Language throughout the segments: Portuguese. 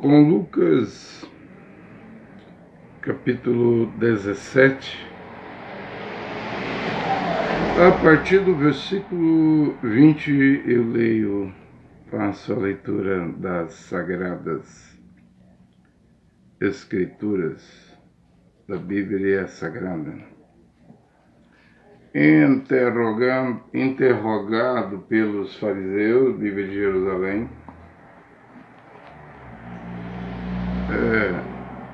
com Lucas, capítulo 17, a partir do versículo 20 eu leio, faço a leitura das Sagradas Escrituras, da Bíblia Sagrada. Interrogado pelos fariseus, Bíblia de Jerusalém,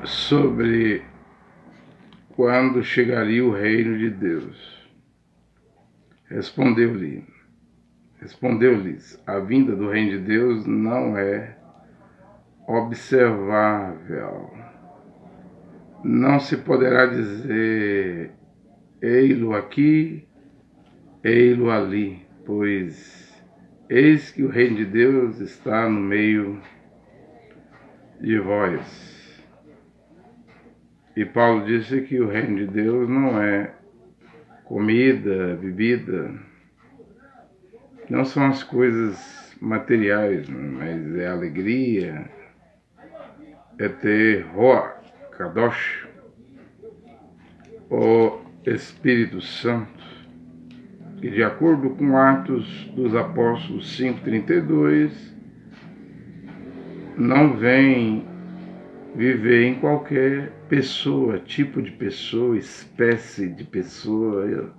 sobre quando chegaria o reino de Deus. Respondeu-lhes, a vinda do reino de Deus não é observável. Não se poderá dizer, ei-lo aqui, ei-lo ali, pois eis que o reino de Deus está no meio de vós. E Paulo disse que o reino de Deus não é comida, bebida, não são as coisas materiais, mas é alegria, é ter Roa, Kadosh, o Espírito Santo, que de acordo com Atos dos Apóstolos 5:32, não vem viver em qualquer pessoa, tipo de pessoa, espécie de pessoa,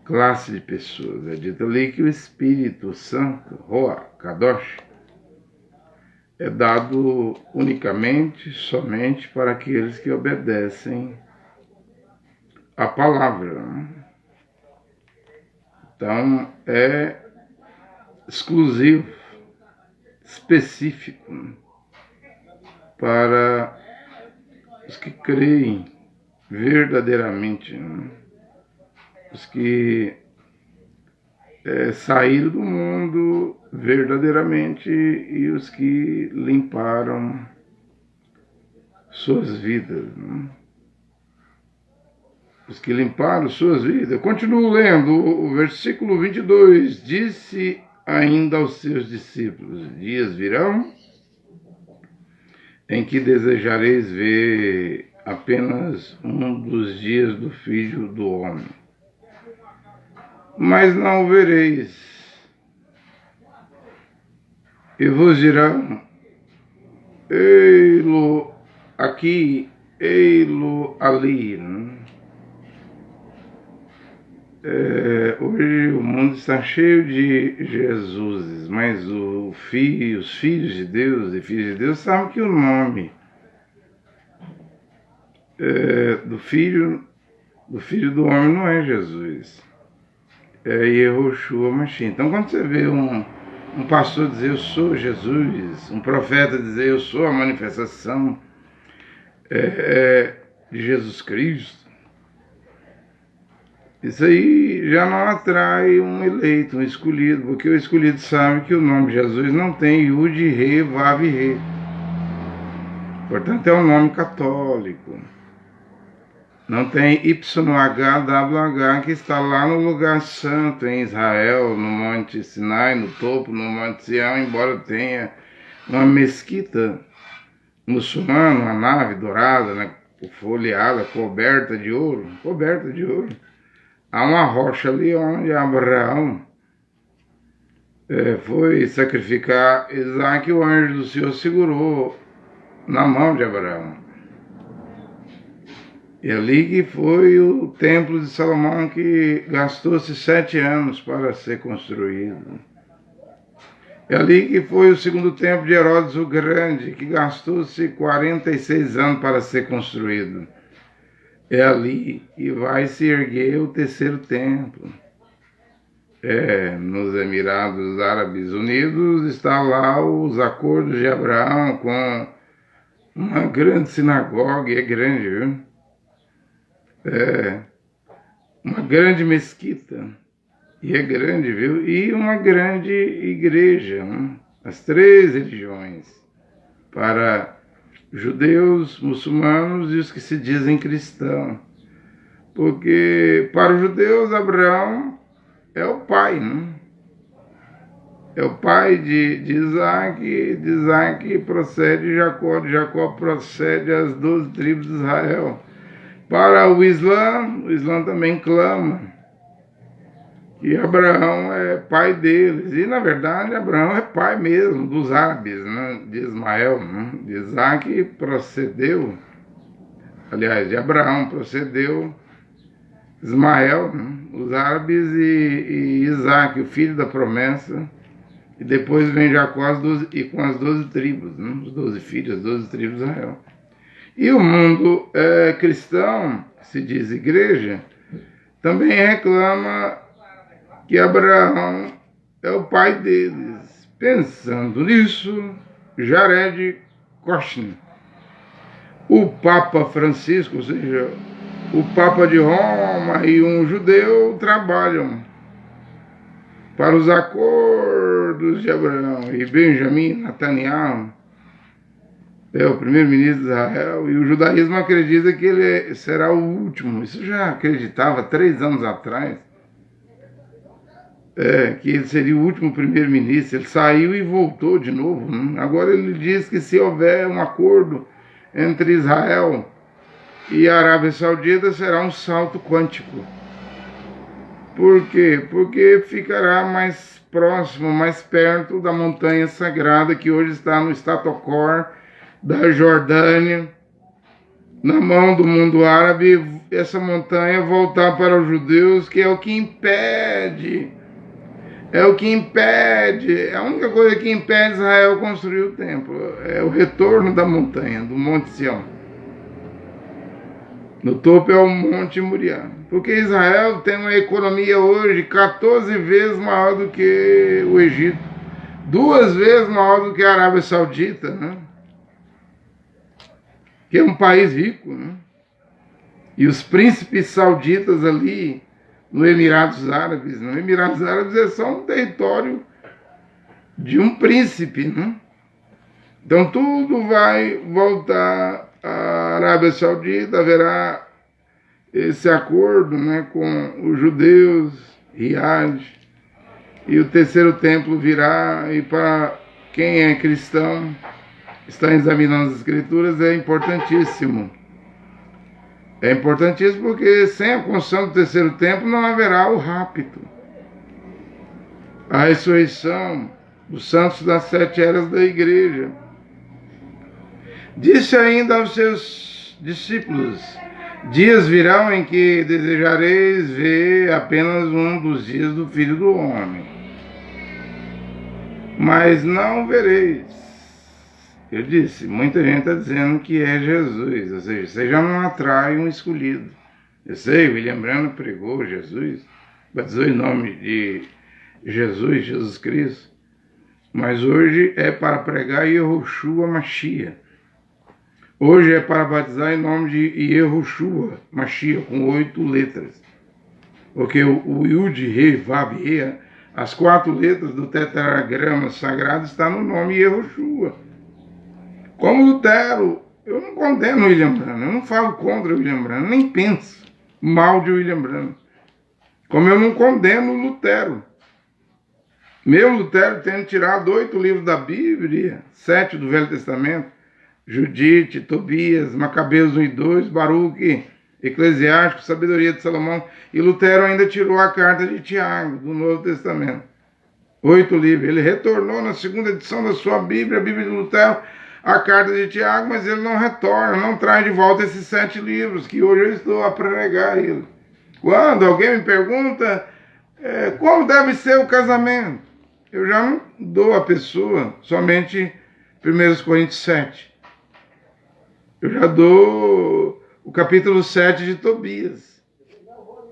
classe de pessoas. É dito ali que o Espírito Santo, Roa, Kadosh, é dado unicamente, somente para aqueles que obedecem a palavra. Então, é exclusivo, específico, para os que creem verdadeiramente, os que saíram do mundo verdadeiramente e os que limparam suas vidas. Os que limparam suas vidas. Continuo lendo o versículo 22. Disse ainda aos seus discípulos, dias virão em que desejareis ver apenas um dos dias do Filho do Homem, mas não o vereis. E vos dirão, ei-lo aqui, ei-lo ali. Hoje o mundo está cheio de Jesuses, mas os filhos de Deus e filhas de Deus sabem que o nome do filho do homem não é Jesus, é Yehoshua Mashiach. Então quando você vê um pastor dizer eu sou Jesus, um profeta dizer eu sou a manifestação de Jesus Cristo, isso aí já não atrai um eleito, um escolhido, porque o escolhido sabe que o nome de Jesus não tem Yud, Re, Vav, Re. Portanto, é um nome católico. Não tem YHWH, que está lá no lugar santo, em Israel, no Monte Sinai, no topo, no Monte Sião, embora tenha uma mesquita muçulmana, uma nave dourada, né, folheada, coberta de ouro. Há uma rocha ali onde Abraão foi sacrificar Isaac, e o anjo do Senhor segurou na mão de Abraão. E ali que foi o templo de Salomão, que gastou-se 7 anos para ser construído. E ali que foi o segundo templo de Herodes o Grande, que gastou-se 46 anos para ser construído. É ali que vai se erguer o terceiro templo. Nos Emirados Árabes Unidos está lá os acordos de Abraão com uma grande sinagoga, é grande, viu? Uma grande mesquita, e é grande, viu? E uma grande igreja, as 3 religiões, para judeus, muçulmanos e os que se dizem cristãos. Porque para os judeus Abraão é o pai, é o pai de Isaac, de Isaac procede Jacó, de Jacó procede as 12 tribos de Israel. Para o Islã também clama que Abraão é pai deles. E, na verdade, Abraão é pai mesmo dos árabes, né? De Ismael, né? De Isaac procedeu, aliás, de Abraão procedeu Ismael, né? Os árabes e Isaac, o filho da promessa. E depois vem Jacó com as 12 tribos, né? Os 12 filhos, as 12 tribos de Israel. E o mundo cristão, se diz igreja, também reclama que Abraão é o pai deles. Pensando nisso, Jared Kushner, o Papa Francisco, ou seja, o Papa de Roma e um judeu trabalham para os acordos de Abraão. E Benjamin Netanyahu é o primeiro-ministro de Israel, e o judaísmo acredita que ele será o último. Isso já acreditava 3 anos atrás, que ele seria o último primeiro-ministro. Ele saiu e voltou de novo, né? Agora ele diz que se houver um acordo entre Israel e a Arábia Saudita, será um salto quântico. Por quê? Porque ficará mais próximo, mais perto da montanha sagrada que hoje está no Statocor da Jordânia, na mão do mundo árabe. Essa montanha voltar para os judeus, que é o que impede, a única coisa que impede Israel construir o templo, é o retorno da montanha, do Monte Sião. No topo é o Monte Moriá. Porque Israel tem uma economia hoje 14 vezes maior do que o Egito, 2 vezes maior do que a Arábia Saudita, né? Que é um país rico, né? E os príncipes sauditas ali no Emirados Árabes, né? Emirados Árabes é só um território de um príncipe, né? Então tudo vai voltar à Arábia Saudita, haverá esse acordo, né, com os judeus, Riad, e o terceiro templo virá. E para quem é cristão, está examinando as escrituras, é importantíssimo. É importantíssimo porque sem a construção do terceiro templo não haverá o rapto, a ressurreição dos santos das 7 eras da igreja. Disse ainda aos seus discípulos: dias virão em que desejareis ver apenas um dos dias do Filho do Homem, mas não vereis. Eu disse, muita gente está dizendo que é Jesus, ou seja, você já não atrai um escolhido. Eu sei, William Branham pregou Jesus, batizou em nome de Jesus Cristo, mas hoje é para pregar Yehoshua Mashiach. Hoje é para batizar em nome de Yehoshua Mashiach, com 8 letras. Porque o Yud, Re, Vav, Re, as 4 letras do tetragrama sagrado estão no nome Yehoshua. Como Lutero, eu não condeno William Branham, eu não falo contra William Branham, nem penso mal de William Branham. Como eu não condeno Lutero. Mesmo Lutero tendo tirado 8 livros da Bíblia, 7 do Velho Testamento, Judite, Tobias, Macabeus 1 e 2, Baruque, Eclesiástico, Sabedoria de Salomão, e Lutero ainda tirou a carta de Tiago, do Novo Testamento. 8 livros. Ele retornou na segunda edição da sua Bíblia, a Bíblia de Lutero, a carta de Tiago, mas ele não retorna, não traz de volta esses 7 livros, que hoje eu estou a pregar ele. Quando alguém me pergunta como deve ser o casamento, eu já não dou à pessoa somente 1 Coríntios 7. Eu já dou o capítulo 7 de Tobias,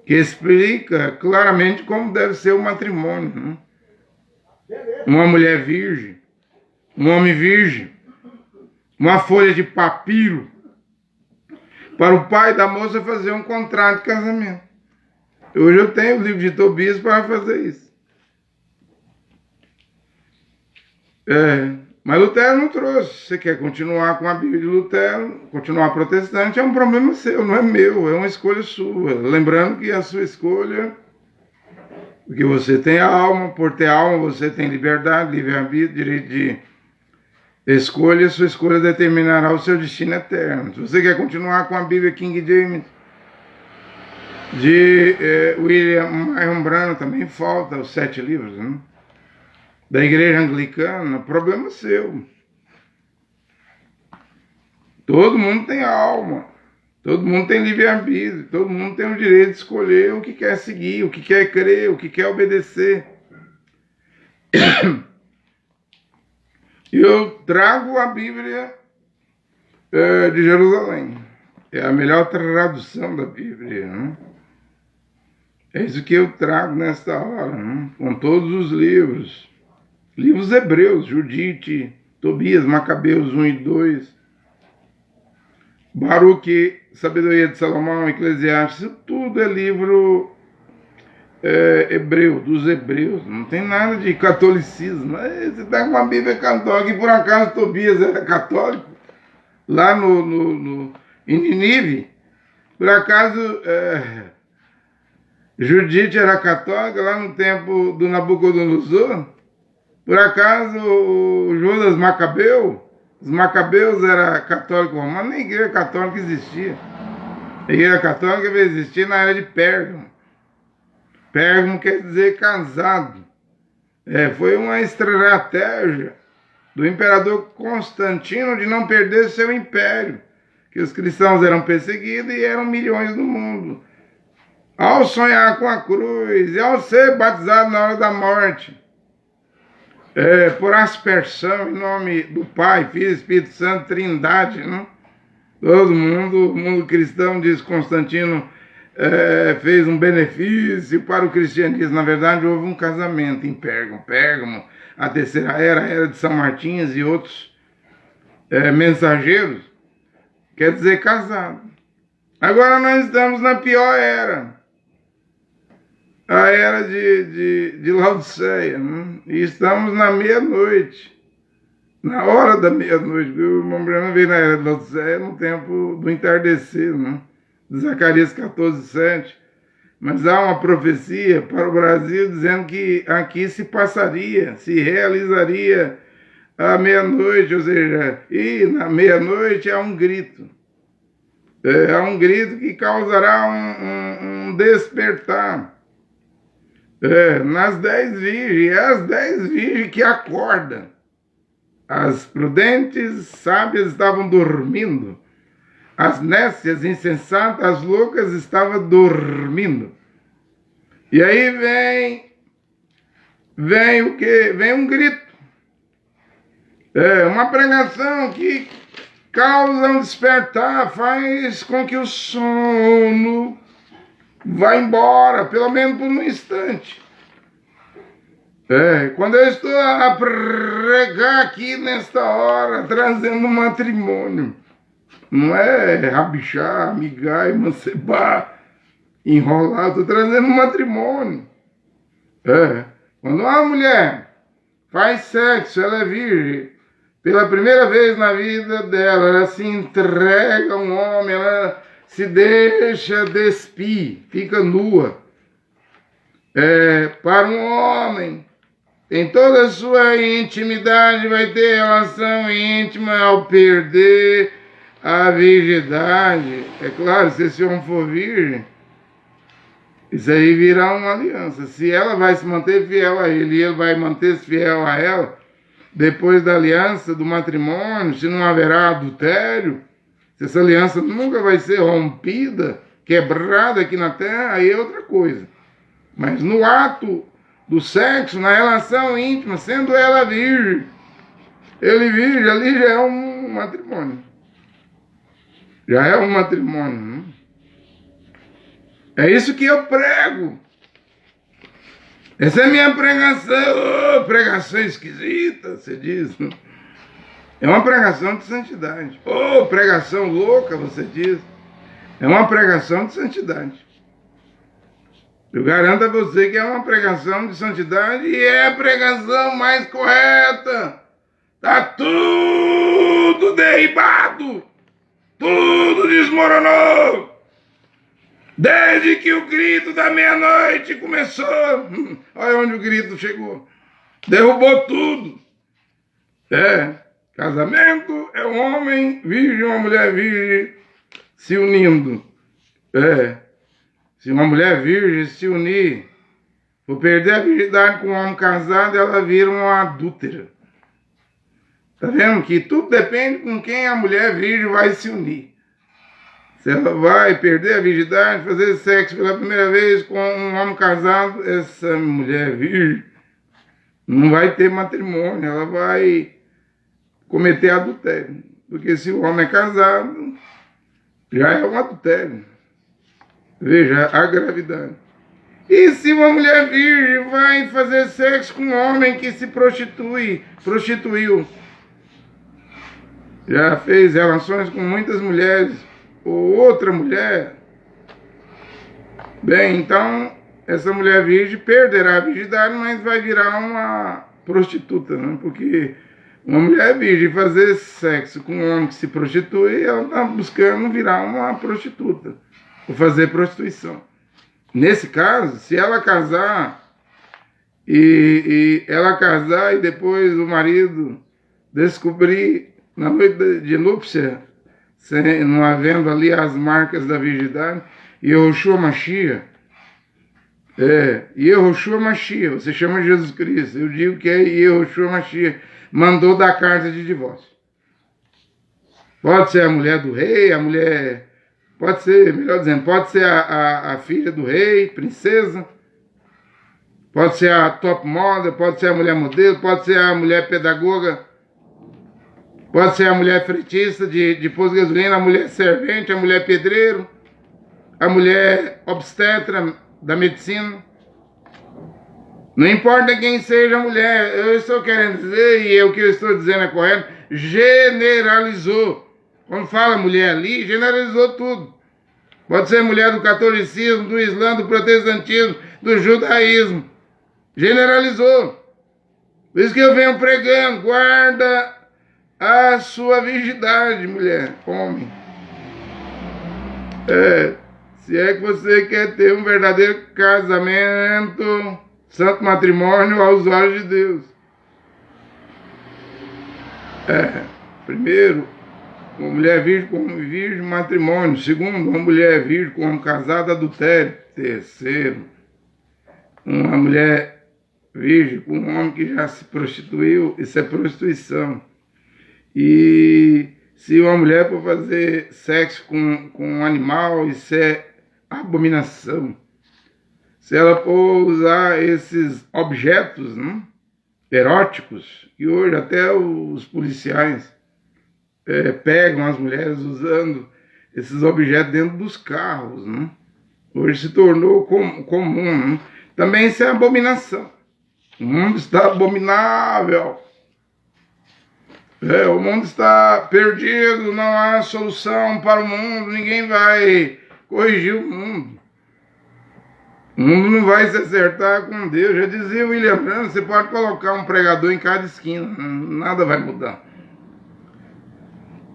que explica claramente como deve ser o matrimônio, né? Uma mulher virgem, um homem virgem, uma folha de papiro, para o pai da moça fazer um contrato de casamento. Hoje eu tenho o livro de Tobias para fazer isso. Mas Lutero não trouxe. Você quer continuar com a Bíblia de Lutero, continuar protestante, é um problema seu, não é meu, é uma escolha sua. Lembrando que a sua escolha Porque você tem alma, por ter alma você tem liberdade, livre-arbítrio, direito de escolha, sua escolha determinará o seu destino eterno. Se você quer continuar com a Bíblia King James, de William Marion Branham, também falta os 7 livros, né? Da igreja anglicana, problema seu. Todo mundo tem alma, todo mundo tem livre-arbítrio, todo mundo tem o direito de escolher o que quer seguir, o que quer crer, o que quer obedecer. Eu trago a Bíblia de Jerusalém. É a melhor tradução da Bíblia, né? É isso que eu trago nesta hora, né? Com todos os livros. Livros hebreus, Judite, Tobias, Macabeus 1 e 2, Baruque, Sabedoria de Salomão, Eclesiastes, isso tudo é livro hebreu, dos hebreus, não tem nada de catolicismo. Você está com uma Bíblia católica, e por acaso Tobias era católico, lá em Nínive, por acaso Judite era católica, lá no tempo do Nabucodonosor, por acaso o Judas Macabeu, os Macabeus era católico romano, nem igreja católica existia. A igreja católica veio existir na era de Pérgamo. Pérgamo quer dizer casado. Foi uma estratégia do imperador Constantino de não perder seu império, que os cristãos eram perseguidos e eram milhões no mundo. Ao sonhar com a cruz e ao ser batizado na hora da morte, por aspersão em nome do Pai, Filho e Espírito Santo, Trindade, né? Todo mundo, o mundo cristão, diz Constantino, fez um benefício para o cristianismo. Na verdade, houve um casamento em Pérgamo. Pérgamo, a terceira era, a era de São Martins e outros mensageiros, quer dizer casado. Agora nós estamos na pior era. A era de Laodiceia, né? E estamos na meia-noite, na hora da meia-noite. O irmão Branham veio na era de Laodiceia no tempo do entardecer, né? De Zacarias 14:7. Mas há uma profecia para o Brasil dizendo que aqui se passaria, se realizaria a meia-noite, ou seja, e na meia-noite há um grito. Há um grito que causará um despertar. Nas 10 virgens, é as 10 virgens que acordam. As prudentes sábias estavam dormindo. As nécias, insensatas, as loucas estavam dormindo. E aí vem o quê? Vem um grito. Uma pregação que causa um despertar, faz com que o sono vá embora, pelo menos por um instante. Quando eu estou a pregar aqui nesta hora, trazendo matrimônio, não é rabichar, amigar, emancebar, enrolar, estou trazendo matrimônio. Quando uma mulher faz sexo, ela é virgem, pela primeira vez na vida dela, ela se entrega a um homem, ela se deixa despir, fica nua. Para um homem, tem toda a sua intimidade, vai ter relação íntima ao perder a virgindade. É claro, se esse homem for virgem, isso aí virá uma aliança. Se ela vai se manter fiel a ele e ele vai manter-se fiel a ela, depois da aliança, do matrimônio, se não haverá adultério, se essa aliança nunca vai ser rompida, quebrada aqui na terra, aí é outra coisa. Mas no ato do sexo, na relação íntima, sendo ela virgem, ele virgem, ali já é um matrimônio. Já é um matrimônio, né? É isso que eu prego. Essa é a minha pregação. Pregação esquisita, você diz. É uma pregação de santidade. Pregação louca, você diz. É uma pregação de santidade. Eu garanto a você que é uma pregação de santidade e é a pregação mais correta. Tá tudo derribado. Tudo desmoronou. Desde que o grito da meia-noite começou, olha onde o grito chegou. Derrubou tudo. Casamento é um homem virgem e uma mulher virgem se unindo. Se uma mulher virgem se unir, for perder a virgindade com um homem casado, ela vira uma adúltera. Tá vendo que tudo depende com quem a mulher virgem vai se unir. Se ela vai perder a virgindade, fazer sexo pela primeira vez com um homem casado, essa mulher virgem não vai ter matrimônio, ela vai cometer adultério. Porque se o homem é casado, já é um adultério. Veja a gravidade. E se uma mulher virgem vai fazer sexo com um homem que se prostituiu, já fez relações com muitas mulheres, ou outra mulher, bem, então essa mulher virgem perderá a virgindade, mas vai virar uma prostituta, né? Porque uma mulher virgem fazer sexo com um homem que se prostitui, ela está buscando virar uma prostituta, ou fazer prostituição. Nesse caso, se ela casar, e depois o marido descobrir na noite de núpcia, não havendo ali as marcas da virgindade, Yehoshua Mashiach, Yehoshua Mashiach, você chama Jesus Cristo, eu digo que é Yehoshua Mashiach, mandou dar carta de divórcio. Pode ser a mulher do rei, pode ser, melhor dizendo, pode ser a filha do rei, princesa, pode ser a top model, pode ser a mulher modelo, pode ser a mulher pedagoga, pode ser a mulher fretista de posto de gasolina, a mulher servente, a mulher pedreiro, a mulher obstetra da medicina. Não importa quem seja a mulher, eu estou querendo dizer, e o que eu estou dizendo é correto, generalizou. Quando fala mulher ali, generalizou tudo. Pode ser mulher do catolicismo, do islã, do protestantismo, do judaísmo. Generalizou. Por isso que eu venho pregando, guarda a sua virgindade, mulher, homem. Se é que você quer ter um verdadeiro casamento, santo matrimônio aos olhos de Deus. Primeiro, uma mulher virgem com homem virgem, matrimônio. Segundo, uma mulher virgem com homem casado, adultério. Terceiro, uma mulher virgem com um homem que já se prostituiu, isso é prostituição. E se uma mulher for fazer sexo com um animal, isso é abominação. Se ela for usar esses objetos, né, eróticos, que hoje até os policiais pegam as mulheres usando esses objetos dentro dos carros, né? Hoje se tornou comum, né? Também isso é abominação. O mundo está abominável. O mundo está perdido, não há solução para o mundo, ninguém vai corrigir o mundo. O mundo não vai se acertar com Deus. Já dizia o William Branham, você pode colocar um pregador em cada esquina, nada vai mudar.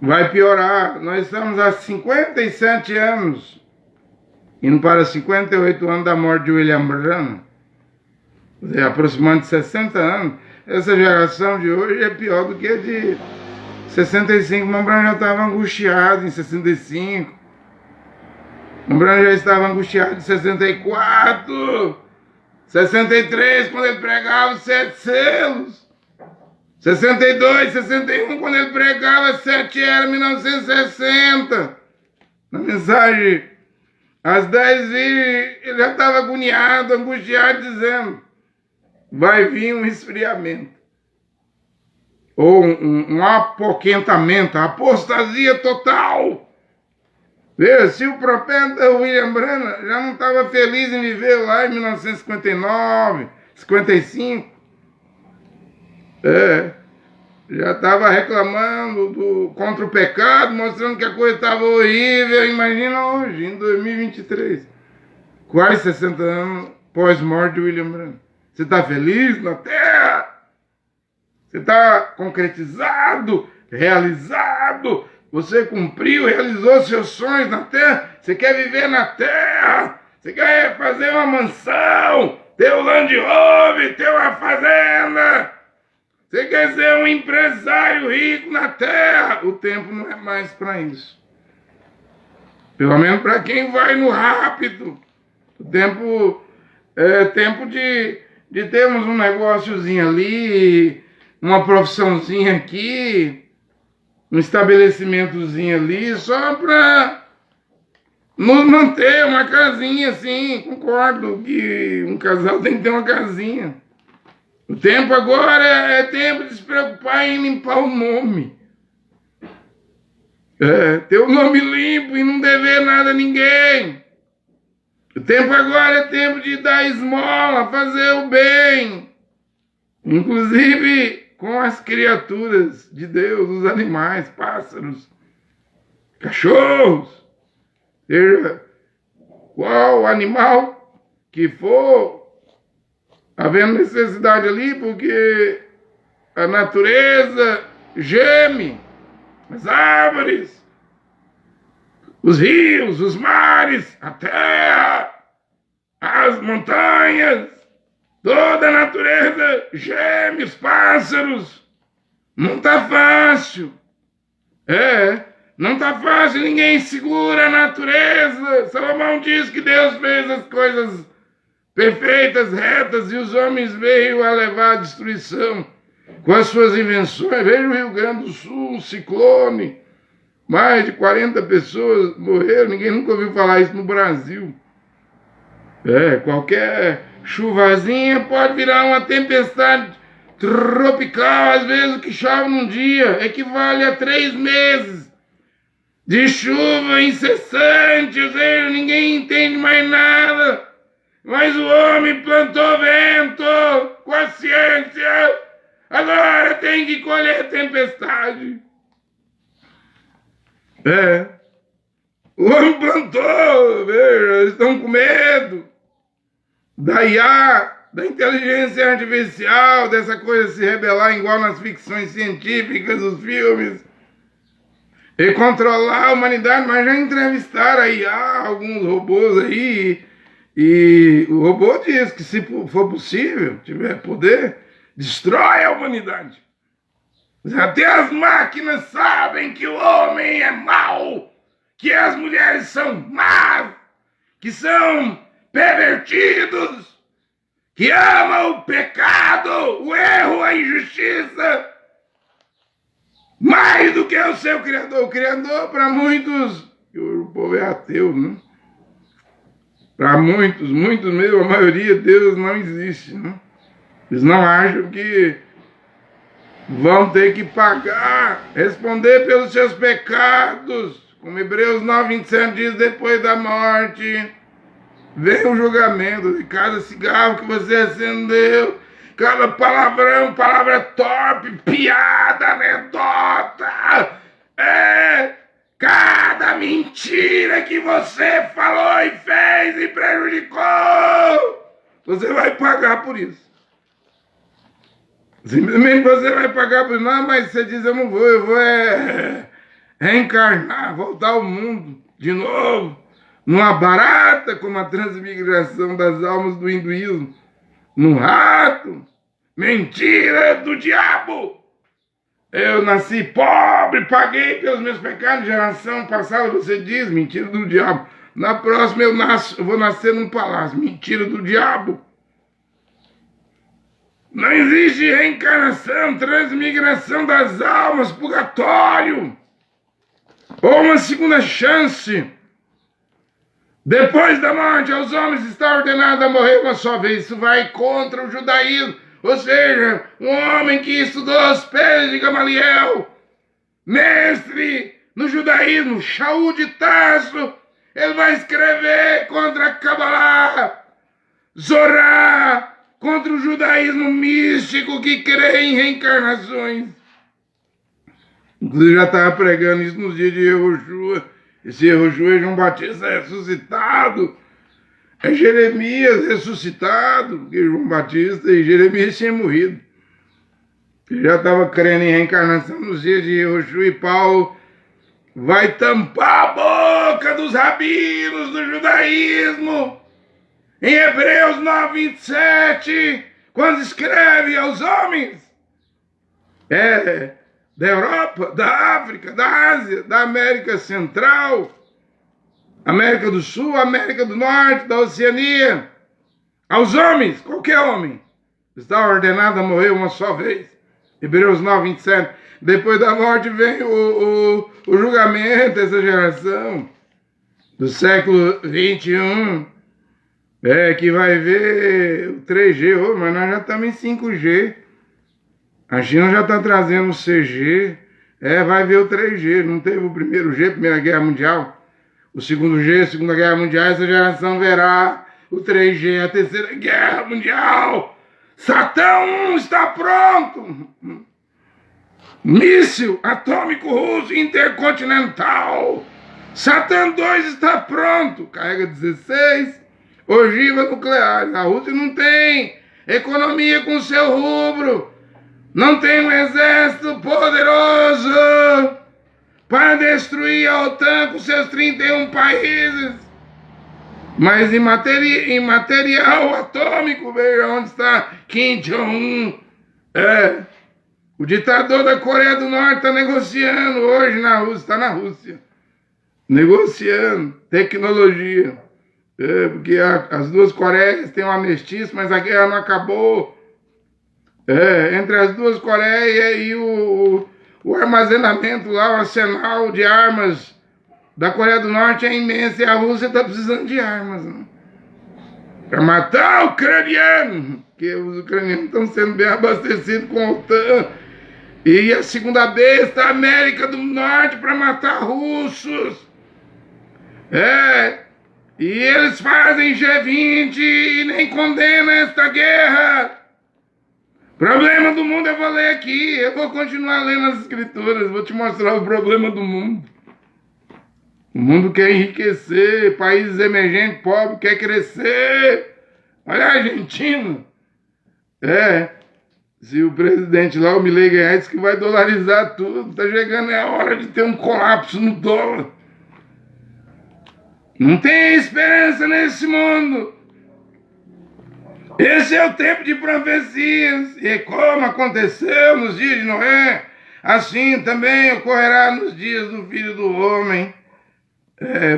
Vai piorar. Nós estamos há 57 anos, indo para 58 anos da morte de William Branham, aproximando de 60 anos. Essa geração de hoje é pior do que a de 65. O William Branham já estava angustiado em 65. O Branham já estava angustiado em 64, 63, quando ele pregava os 7 selos, 62, 61, quando ele pregava 7 era 1960. Na mensagem, às 10 ele já estava agoniado, angustiado, dizendo, vai vir um esfriamento, ou um apoquentamento, apostasia total. Veja, se o profeta William Branham já não estava feliz em viver lá em 1959, 55, já estava reclamando contra o pecado, mostrando que a coisa estava horrível. Imagina hoje, em 2023, quase 60 anos pós-morte de William Branham. Você está feliz na Terra? Você está concretizado, realizado, Você cumpriu, realizou seus sonhos na terra. Você quer viver na terra. Você quer fazer uma mansão, ter um Land Rover, ter uma fazenda. Você quer ser um empresário rico na terra. O tempo não é mais para isso. Pelo menos para quem vai no rápido. O tempo é tempo de termos um negóciozinho ali, uma profissãozinha aqui, um estabelecimentozinho ali, só para nos manter, uma casinha assim. Concordo que um casal tem que ter uma casinha. O tempo agora é tempo de se preocupar em limpar o nome. Ter o nome limpo e não dever nada a ninguém. O tempo agora é tempo de dar esmola, fazer o bem. Inclusive com as criaturas de Deus, os animais, pássaros, cachorros, seja qual animal que for, havendo necessidade ali, porque a natureza geme, as árvores, os rios, os mares, a terra, as montanhas, toda a natureza geme, os pássaros. Não tá fácil. Não tá fácil, ninguém segura a natureza. Salomão diz que Deus fez as coisas perfeitas, retas, e os homens veio a levar a destruição com as suas invenções. Veja o Rio Grande do Sul, um ciclone, mais de 40 pessoas morreram, ninguém nunca ouviu falar isso no Brasil. Qualquer chuvazinha pode virar uma tempestade tropical. Às vezes o que chove num dia equivale a 3 meses de chuva incessante, ou seja, ninguém entende mais nada. Mas o homem plantou vento com a ciência, agora tem que colher tempestade. O homem plantou, veja, estão com medo da IA, da inteligência artificial, dessa coisa se rebelar igual nas ficções científicas, os filmes, e controlar a humanidade. Mas já entrevistaram a IA, alguns robôs aí, e o robô diz que se for possível, tiver poder, destrói a humanidade. Até as máquinas sabem que o homem é mau, que as mulheres são más, que são pervertidos, que amam o pecado, o erro, a injustiça, mais do que o seu Criador. O Criador, para muitos, o povo é ateu, né? Para muitos mesmo, a maioria, Deus não existe, né? Eles não acham que vão ter que pagar, responder pelos seus pecados. Como Hebreus 9:27 diz, depois da morte vem o julgamento de cada cigarro que você acendeu, cada palavrão, palavra torpe, piada, anedota, cada mentira que você falou e fez e prejudicou, você vai pagar por isso. Simplesmente você vai pagar por isso. Não, mas você diz, eu vou reencarnar, voltar ao mundo de novo, numa barata, como a transmigração das almas do hinduísmo, num rato. Mentira do diabo! Eu nasci pobre, paguei pelos meus pecados, geração passada, você diz, mentira do diabo. Na próxima eu vou nascer num palácio, mentira do diabo. Não existe reencarnação, transmigração das almas, purgatório, ou uma segunda chance. Depois da morte, aos homens está ordenado a morrer uma só vez. Isso vai contra o judaísmo. Ou seja, um homem que estudou aos pés de Gamaliel, mestre no judaísmo, Shaul de Tarso, ele vai escrever contra a Kabbalah, Zorá, contra o judaísmo místico que crê em reencarnações. Inclusive já estava pregando isso nos dias de Yehoshua. Esse Yehoshua é João Batista ressuscitado. É Jeremias ressuscitado, porque João Batista e Jeremias tinham morrido. Ele já estava crendo em reencarnação nos dias de Yehoshua, e Paulo vai tampar a boca dos rabinos do judaísmo. Em Hebreus 9:27, quando escreve aos homens da Europa, da África, da Ásia, da América Central, América do Sul, América do Norte, da Oceania, aos homens, qualquer homem, está ordenado a morrer uma só vez. Hebreus 9:27. Depois da morte vem o julgamento dessa geração do século 21, que vai ver o 3G, mas nós já estamos em 5G. A China já está trazendo o CG, vai ver o 3G. Não teve o primeiro G, Primeira Guerra Mundial, o segundo G, Segunda Guerra Mundial. Essa geração verá o 3G, a Terceira Guerra Mundial. Satã 1 está pronto. Míssil atômico russo intercontinental. Satã 2 está pronto. Carrega 16 ogivas nucleares. A Rússia não tem economia com seu rubro. Não tem um exército poderoso para destruir a OTAN com seus 31 países. Mas em material atômico, veja onde está Kim Jong-un. O ditador da Coreia do Norte está negociando hoje na Rússia, está na Rússia. Negociando tecnologia. Porque as duas Coreias têm um armistício, mas a guerra não acabou. Entre as duas Coreias e o armazenamento lá, o arsenal de armas da Coreia do Norte é imenso e a Rússia está precisando de armas, né? Para matar o ucraniano, porque os ucranianos estão sendo bem abastecidos com a OTAN. E a segunda besta, a América do Norte, para matar russos. E eles fazem G20 e nem condenam esta guerra. Problema do mundo eu vou ler aqui. Eu vou continuar lendo as escrituras. Vou te mostrar o problema do mundo. O mundo quer enriquecer. Países emergentes, pobres, quer crescer. Olha a Argentina. Se o presidente lá, o Milei, ganhar, diz que vai dolarizar tudo. Tá chegando a hora de ter um colapso no dólar. Não tem esperança nesse mundo. Esse é o tempo de profecias. E como aconteceu nos dias de Noé, assim também ocorrerá nos dias do Filho do Homem.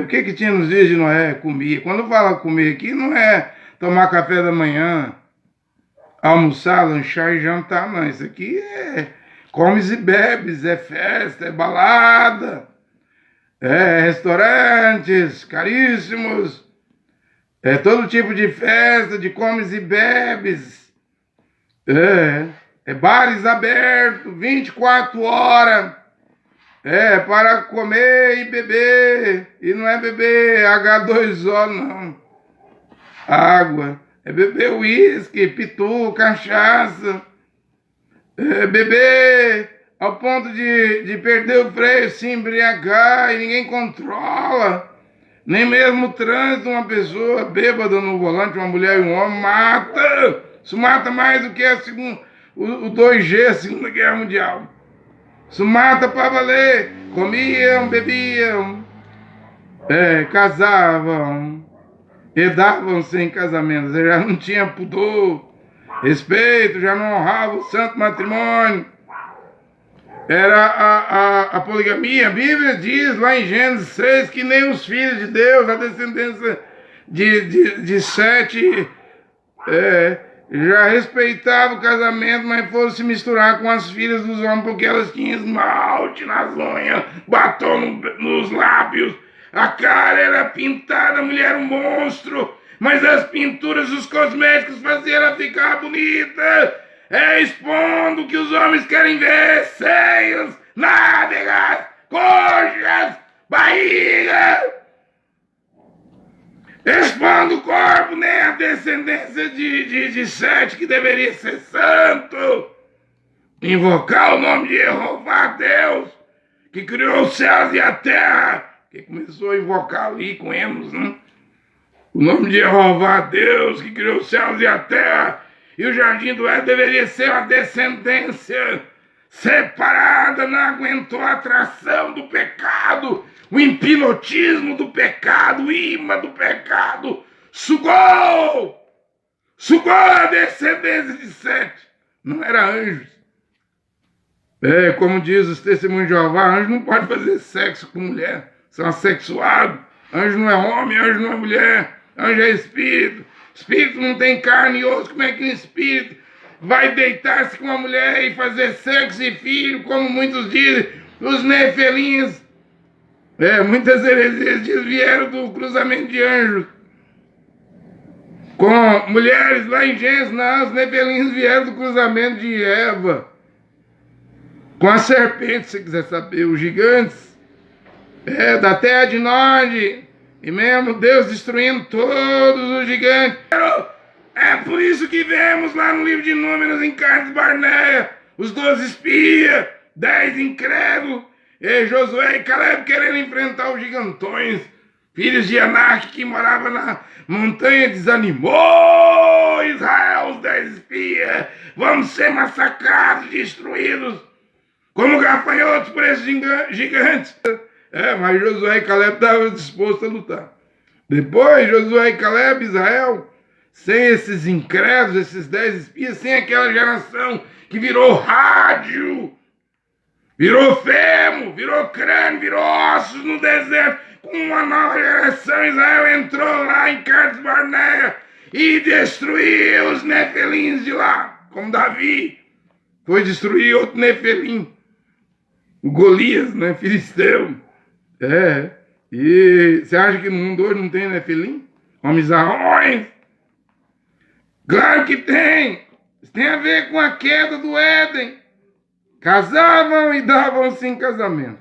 O que tinha nos dias de Noé? Comia. Quando fala comer aqui, não é tomar café da manhã, almoçar, lanchar e jantar, não. Isso aqui comes e bebes, festa, balada, restaurantes caríssimos, todo tipo de festa, de comes e bebes, bares abertos, 24 horas, para comer e beber, e não é beber H2O, não, água. Beber uísque, pitu, cachaça. Beber ao ponto de perder o freio, se embriagar e ninguém controla. Nem mesmo o trânsito, uma pessoa bêbada no volante, uma mulher e um homem, mata. Isso mata mais do que o 2G, a Segunda Guerra Mundial. Isso mata para valer. Comiam, bebiam, casavam. Davam-se em casamento, já não tinha pudor, respeito, já não honrava o santo matrimônio. Era a poligamia. A Bíblia diz lá em Gênesis 6 que nem os filhos de Deus, a descendência de Sete, já respeitava o casamento, mas foram se misturar com as filhas dos homens porque elas tinham esmalte nas unhas, batom nos lábios. A cara era pintada, a mulher era um monstro, mas as pinturas, os cosméticos faziam ela ficar bonita, expondo o que os homens querem ver: seios, nádegas, coxas, barriga, expondo o corpo, nem a descendência de Sete, que deveria ser santo, invocar o nome de Jeová Deus, que criou os céus e a terra, que começou a invocar ali com Enos, né? O nome de Jeová Deus, que criou os céus e a terra. E o jardim do Éden deveria ser uma descendência separada, não aguentou a atração do pecado, hipnotismo do pecado, o imã do pecado, sugou a descendência de Sete. Não era anjos. Como diz os testemunhos de Jeová, anjo não pode fazer sexo com mulher, são assexuados. Anjo não é homem, anjo não é mulher, anjo é espírito. Espírito não tem carne e osso, como é que um espírito vai deitar-se com uma mulher e fazer sexo e filho, como muitos dizem, os nefelins? Muitas heresias vieram do cruzamento de anjos com mulheres lá em Gênesis. Não, os nefelins vieram do cruzamento de Eva com a serpente, se quiser saber, os gigantes da terra de Nod, e mesmo Deus destruindo todos os gigantes. É por isso que vemos lá no livro de Números, em Cades Barneia, os 12 espias, 10 incrédulos, e Josué e Caleb querendo enfrentar os gigantões, filhos de Anak, que morava na montanha. Desanimou Israel, os 10 espias, vamos ser massacrados, destruídos, como gafanhotos por esses gigantes. Mas Josué e Caleb estavam dispostos a lutar. Depois, Josué e Caleb, Israel, sem esses incrédulos, esses 10 espias, sem aquela geração que virou rádio, virou fêmur, virou crânio, virou ossos no deserto, com uma nova geração, Israel entrou lá em Cades Barneia e destruiu os nefelins de lá, como Davi foi destruir outro nefelim, o Golias, filisteu. E você acha que no mundo hoje não tem nefelim? Homens arrões? Claro que tem. Isso tem a ver com a queda do Éden. Casavam e davam-se em casamento.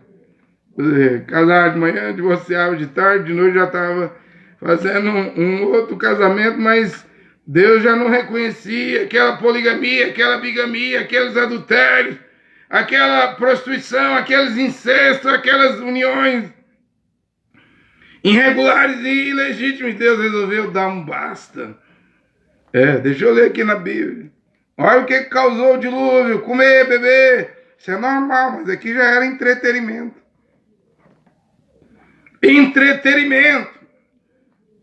Casavam de manhã, divorciavam de tarde, de noite já estava fazendo um outro casamento, mas Deus já não reconhecia aquela poligamia, aquela bigamia, aqueles adultérios, aquela prostituição, aqueles incestos, aquelas uniões irregulares e ilegítimas. Deus resolveu dar um basta. Deixa eu ler aqui na Bíblia. Olha o que causou o dilúvio: comer, beber. Isso é normal, mas aqui já era entretenimento. Entretenimento.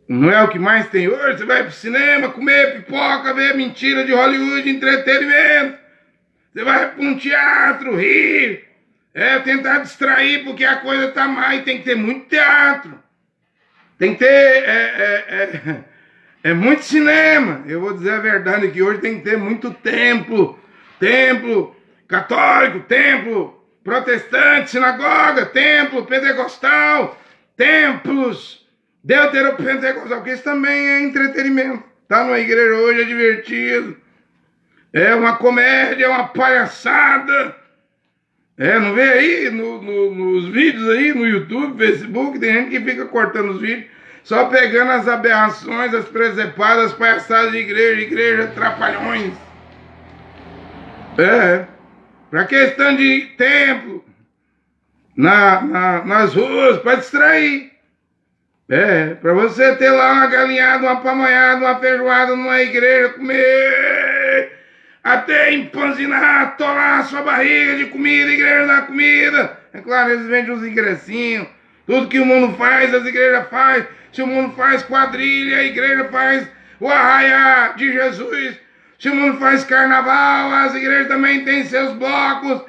Não é o que mais tem hoje? Você vai pro cinema, comer pipoca, ver mentira de Hollywood, entretenimento. Você vai para um teatro, rir, tentar distrair, porque a coisa tá má, e tem que ter muito teatro. Tem que ter muito cinema. Eu vou dizer a verdade que hoje tem que ter muito templo. Templo católico, templo protestante, sinagoga, templo pentecostal, templos deuteropentecostal, porque isso também é entretenimento. Tá numa igreja hoje, é divertido. É uma comédia, é uma palhaçada. Não vê aí nos vídeos aí, no YouTube, Facebook, tem gente que fica cortando os vídeos, só pegando as aberrações, as presepadas, as palhaçadas de igreja trapalhões. Para questão de templo, nas ruas, para distrair. Para você ter lá uma galinhada, uma pamonhada, uma feijoada numa igreja, comer, até empanzinar, atolar a sua barriga de comida, igreja da comida. É claro, eles vendem uns ingressinhos, tudo que o mundo faz, as igrejas fazem. Se o mundo faz quadrilha, a igreja faz o arraiá de Jesus. Se o mundo faz carnaval, as igrejas também têm seus blocos.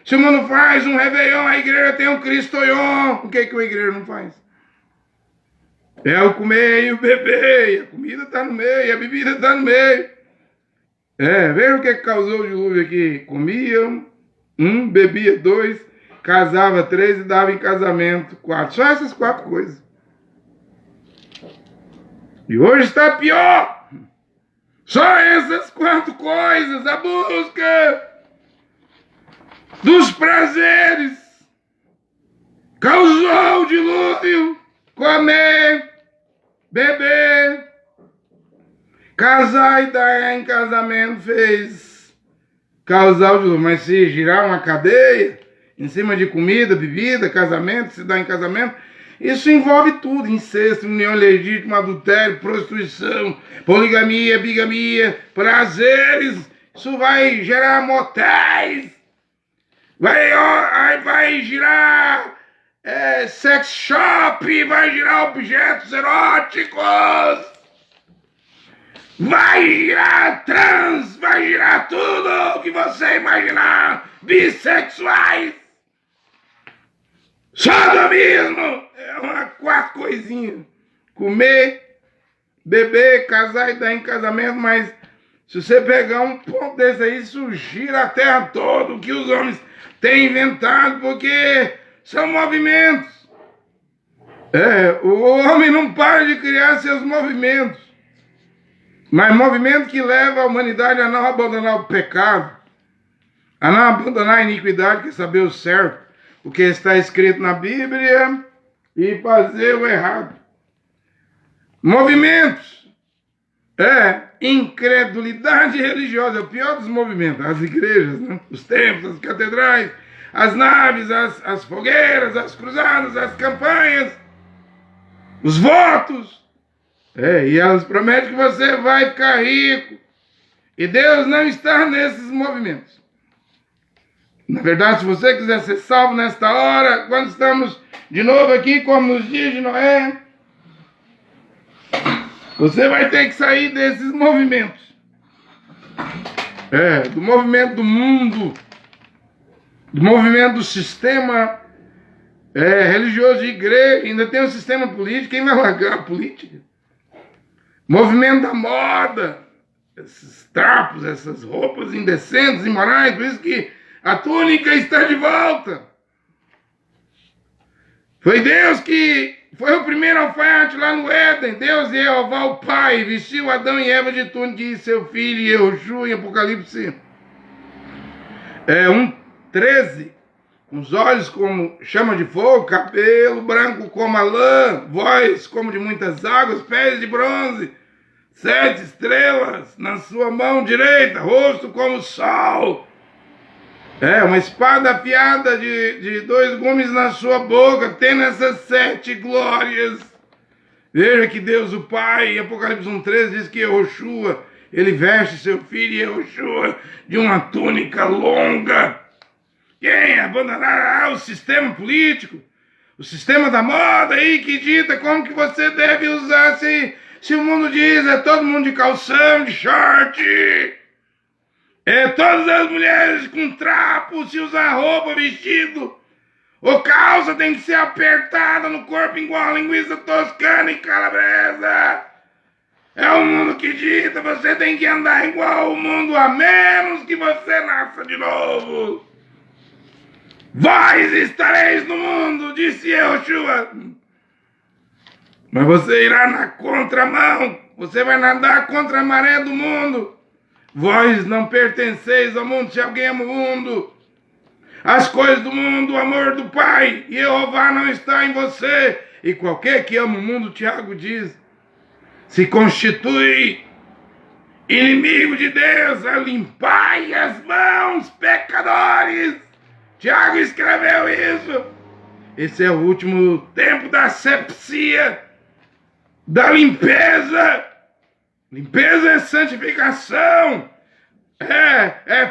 Se o mundo faz um réveillon, a igreja tem um cristoion. O que a igreja não faz? É o comer e o beber, a comida está no meio, a bebida está no meio. Veja o que causou o dilúvio aqui. Comiam, bebia 2, casava 3 e dava em casamento 4. Só essas 4 coisas. E hoje está pior. Só essas 4 coisas. A busca dos prazeres causou o dilúvio. Comer, beber, casar e dar em casamento fez causar o dilúvio. Mas se girar uma cadeia em cima de comida, bebida, casamento, se dar em casamento, isso envolve tudo: incesto, união legítima, adultério, prostituição, poligamia, bigamia, prazeres. Isso vai gerar motéis, vai girar sex shop, vai girar objetos eróticos, vai girar trans, vai girar tudo que você imaginar, bissexuais, sodomismo, é uma quatro coisinhas, comer, beber, casar e dar em casamento, mas se você pegar um ponto desse aí, isso gira a terra toda, o que os homens têm inventado, porque são movimentos. O homem não para de criar seus movimentos, mas movimento que leva a humanidade a não abandonar o pecado, a não abandonar a iniquidade, que é saber o certo, o que está escrito na Bíblia, e fazer o errado. Movimentos. Incredulidade religiosa, é o pior dos movimentos. As igrejas, né? Os templos, as catedrais, as naves, as fogueiras, as cruzadas, as campanhas, os votos. E elas prometem que você vai ficar rico. E Deus não está nesses movimentos. Na verdade, se você quiser ser salvo nesta hora, quando estamos de novo aqui, como nos dias de Noé, você vai ter que sair desses movimentos. Do movimento do mundo, do movimento do sistema religioso de igreja, ainda tem um sistema político, quem vai largar a política? Movimento da moda, esses trapos, essas roupas indecentes, imorais, por isso que a túnica está de volta. Foi Deus que foi o primeiro alfaiate lá no Éden. Deus e Jeová, o Pai, vestiu Adão e Eva de túnica e seu filho Yehoshua, em Apocalipse 1:13. Com os olhos como chama de fogo, cabelo branco como a lã, voz como de muitas águas, pés de bronze, 7 estrelas na sua mão direita, rosto como o sol. Uma espada afiada de 2 gumes na sua boca, tendo essas 7 glórias. Veja que Deus o Pai, em Apocalipse 1:13, diz que Yehoshua, ele veste seu filho Yehoshua de uma túnica longa. Quem abandonará o sistema político, o sistema da moda aí que dita como que você deve usar, se o mundo diz todo mundo de calção, de short, todas as mulheres com trapo, se usar roupa, vestido, ou calça tem que ser apertada no corpo igual a linguiça toscana e calabresa. É o mundo que dita, você tem que andar igual ao mundo, a menos que você nasça de novo. Vós estareis no mundo, disse Yehoshua, mas você irá na contramão, você vai nadar contra a maré do mundo. Vós não pertenceis ao mundo, se alguém ama o mundo, as coisas do mundo, o amor do Pai, Jeová não está em você. E qualquer que ama o mundo, Tiago diz, se constitui inimigo de Deus. Limpai as mãos, pecadores. Tiago escreveu isso. Esse é o último tempo da asepsia, da limpeza. Limpeza é santificação,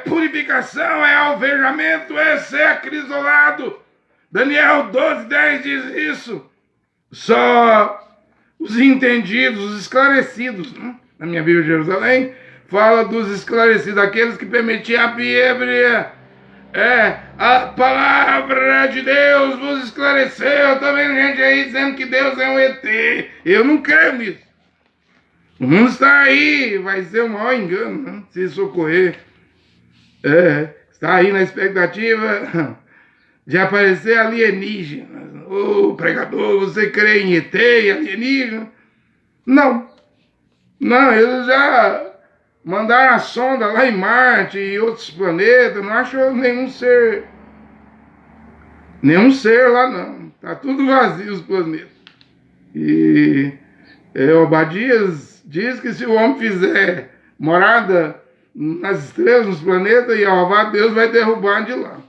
purificação, é alvejamento, é ser acrisolado. Daniel 12:10 diz isso. Só os entendidos, os esclarecidos, né? Na minha Bíblia de Jerusalém, fala dos esclarecidos, aqueles que permitiam a Bíblia. A palavra de Deus vos esclareceu. Eu tô vendo gente aí dizendo que Deus é um ET. Eu não creio nisso. O mundo está aí, vai ser o maior engano, né? Se isso ocorrer. Está aí na expectativa de aparecer alienígena. Ô, pregador, você crê em ET e alienígena? Não, eles já mandaram a sonda lá em Marte e outros planetas, não achou nenhum ser lá não. Tá tudo vazio os planetas. E Obadias diz que se o homem fizer morada nas estrelas, nos planetas, Jeová Deus vai derrubar de lá.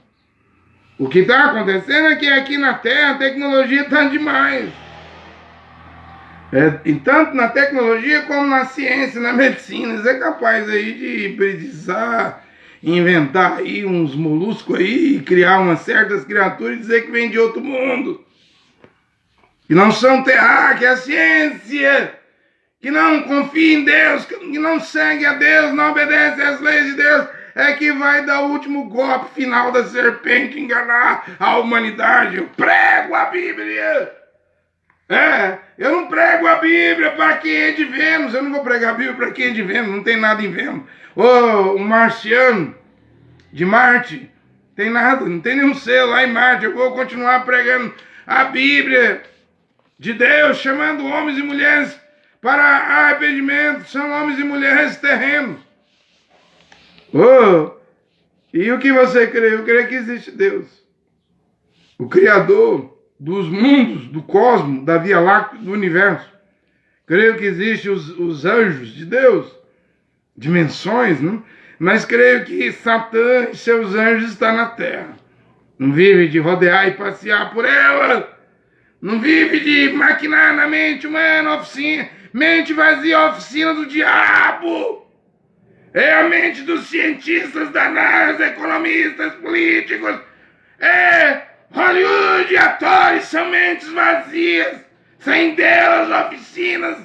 O que está acontecendo é que aqui na Terra a tecnologia está demais. E tanto na tecnologia como na ciência, na medicina, eles é capaz aí de hibridizar, inventar aí uns moluscos aí, criar umas certas criaturas e dizer que vem de outro mundo. que não são terráqueos, é a ciência, que não confia em Deus, que não segue a Deus, não obedece às leis de Deus, é que vai dar o último golpe final da serpente, enganar a humanidade. Eu prego a Bíblia. Eu não prego a Bíblia para quem é de Vênus, eu não vou pregar a Bíblia para quem é de Vênus, não tem nada em Vênus. Um marciano de Marte, tem nada, não tem nenhum selo lá em Marte. Eu vou continuar pregando a Bíblia de Deus, chamando homens e mulheres para arrependimento, são homens e mulheres terrenos. E o que você crê? Eu creio que existe Deus, o Criador dos mundos, do cosmos, da Via Láctea, do universo. Creio que existem os anjos de Deus, dimensões, né? Mas creio que Satã e seus anjos estão na terra. Não vive de rodear e passear por ela. Não vive de maquinar na mente humana, oficina. Mente vazia, oficina do diabo. É a mente dos cientistas da NASA, economistas, políticos. Hollywood, atores são mentes vazias. Sem Deus, oficinas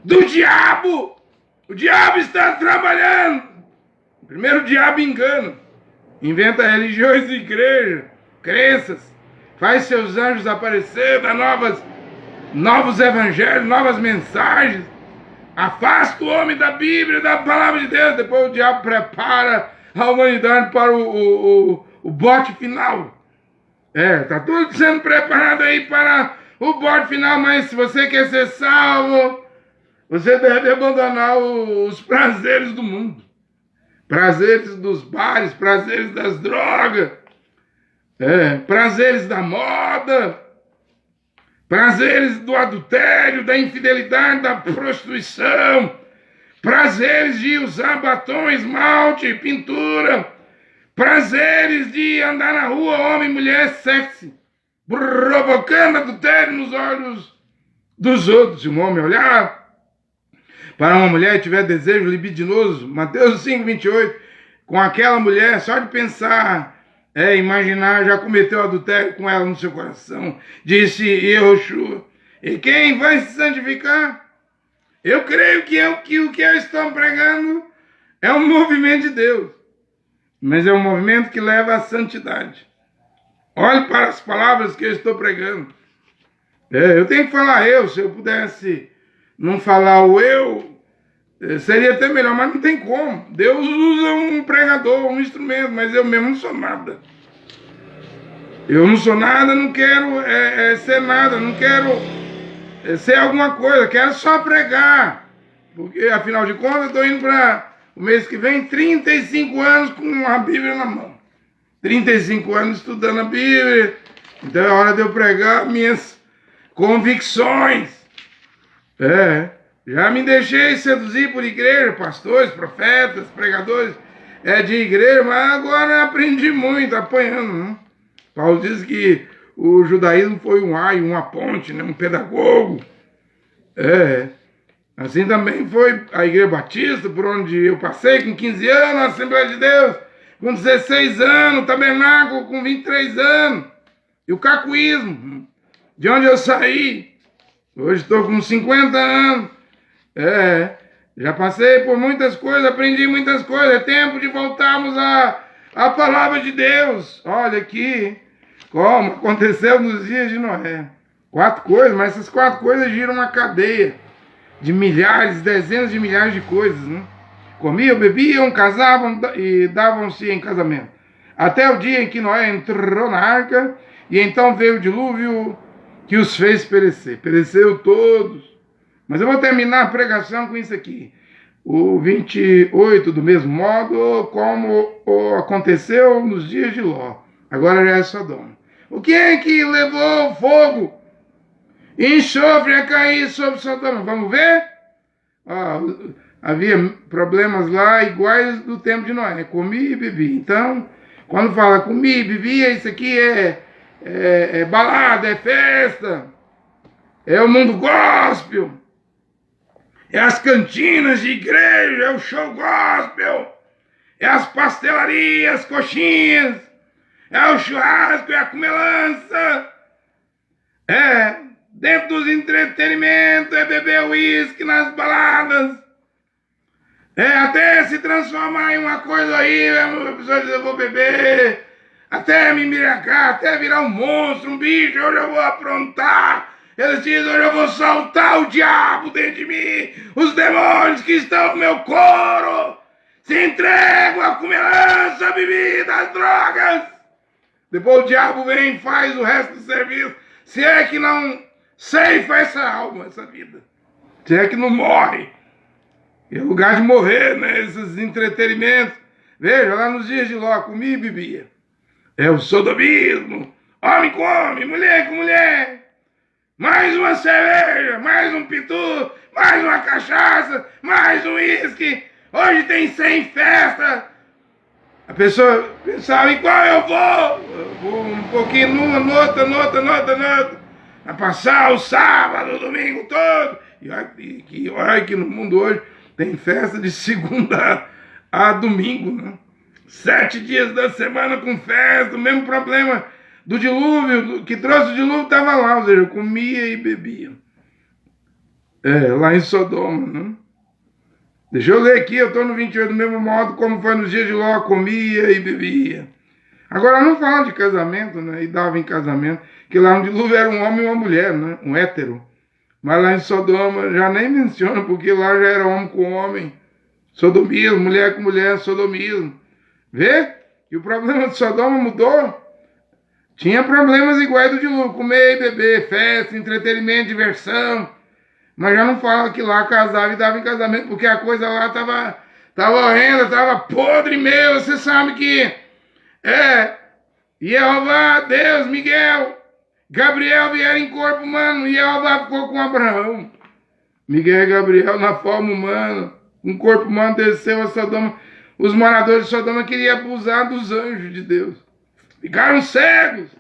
do diabo. O diabo está trabalhando. Primeiro o diabo engana. Inventa religiões e igrejas, crenças. Faz seus anjos aparecer, dá novos evangelhos, novas mensagens. Afasta o homem da Bíblia, da palavra de Deus. Depois o diabo prepara a humanidade para o bote final. Está tudo sendo preparado aí para o bote final, mas se você quer ser salvo, você deve abandonar os prazeres do mundo. Prazeres dos bares, prazeres das drogas, prazeres da moda, prazeres do adultério, da infidelidade, da prostituição, prazeres de usar batom, esmalte, pintura, prazeres de andar na rua, homem, mulher, sexy, provocando adultério nos olhos dos outros. Se um homem olhar para uma mulher e tiver desejo libidinoso, Mateus 5:28, com aquela mulher, só de pensar, imaginar, já cometeu adultério com ela no seu coração. Disse Yehoshua. E quem vai se santificar? Eu creio que o que eu estou pregando é um movimento de Deus, mas é um movimento que leva à santidade. Olhe para as palavras que eu estou pregando. Eu tenho que falar se eu pudesse não falar o eu, seria até melhor, mas não tem como. Deus usa um pregador, um instrumento, mas eu mesmo não sou nada. Eu não sou nada, não quero ser nada, não quero ser alguma coisa, quero só pregar. Porque, afinal de contas, eu estou indo para o mês que vem, 35 anos com a Bíblia na mão. 35 anos estudando a Bíblia, então é hora de eu pregar minhas convicções. Já me deixei seduzir por igreja, pastores, profetas, pregadores de igreja, mas agora aprendi muito, apanhando, né? Paulo diz que o judaísmo foi um aio, uma ponte, né? Um pedagogo. Assim também foi a Igreja Batista, por onde eu passei com 15 anos, a Assembleia de Deus, com 16 anos, o Tabernáculo com 23 anos, e o cacuísmo, de onde eu saí. Hoje estou com 50 anos. Já passei por muitas coisas, aprendi muitas coisas. É tempo de voltarmos à palavra de Deus. Olha aqui como aconteceu nos dias de Noé. 4 coisas, mas essas 4 coisas giram uma cadeia de milhares, dezenas de milhares de coisas, né? Comiam, bebiam, casavam e davam-se em casamento. Até o dia em que Noé entrou na arca, e então veio o dilúvio que os fez perecer. Pereceu todos. Mas eu vou terminar a pregação com isso aqui. O 28, do mesmo modo como aconteceu nos dias de Ló. Agora já é Sodoma. O que é que levou fogo e enxofre a cair sobre Sodoma? Vamos ver? Havia problemas lá iguais do tempo de Noé. Comi e bebi. Então, quando fala comi e bebi, isso aqui é balada, é festa. É o mundo gospel. É as cantinas de igreja, é o show gospel. É as pastelarias, coxinhas. É o churrasco, é a comelança. dentro dos entretenimentos, é beber uísque nas baladas. Até se transformar em uma coisa aí, a pessoa diz, eu vou beber, até me embriagar, até virar um monstro, um bicho, hoje eu vou aprontar. Eles dizem, hoje eu vou soltar o diabo dentro de mim, os demônios que estão no meu couro, se entregam à comilança, à bebida, às drogas. Depois o diabo vem e faz o resto do serviço, se é que não ceifa essa alma, essa vida, se é que não morre. É lugar de morrer, né? Esses entretenimentos. Veja, lá nos dias de Ló, comia e bebia. É o sodomismo. Homem com homem, mulher com mulher. Mais uma cerveja, mais um pitu, mais uma cachaça, mais um uísque. Hoje tem 100 festas. A pessoa pensava, em qual eu vou? Eu vou um pouquinho numa, noutra. A passar o sábado, o domingo todo. E olha que no mundo hoje tem festa de segunda a domingo, né? 7 dias da semana com festa, o mesmo problema do dilúvio, que trouxe o dilúvio estava lá, ou seja, comia e bebia. Lá em Sodoma, né? Deixa eu ler aqui, eu estou no 28, do mesmo modo como foi nos dias de Ló, comia e bebia. Agora não fala de casamento, né? E dava em casamento, que lá no dilúvio era um homem e uma mulher, né? Um hétero. Mas lá em Sodoma já nem menciona, porque lá já era homem com homem. Sodomismo, mulher com mulher, sodomismo. Vê? E o problema de Sodoma mudou. Tinha problemas iguais do dilúvio, comer e beber, festa, entretenimento, diversão. Mas já não fala que lá casava e dava em casamento, porque a coisa lá tava horrenda, tava podre mesmo. Você sabe que Jeová, Deus, Miguel, Gabriel vieram em corpo humano e Jeová ficou com Abraão. Miguel e Gabriel na forma humana, um corpo humano desceu a Sodoma. Os moradores de Sodoma queriam abusar dos anjos de Deus. Ficaram cegos.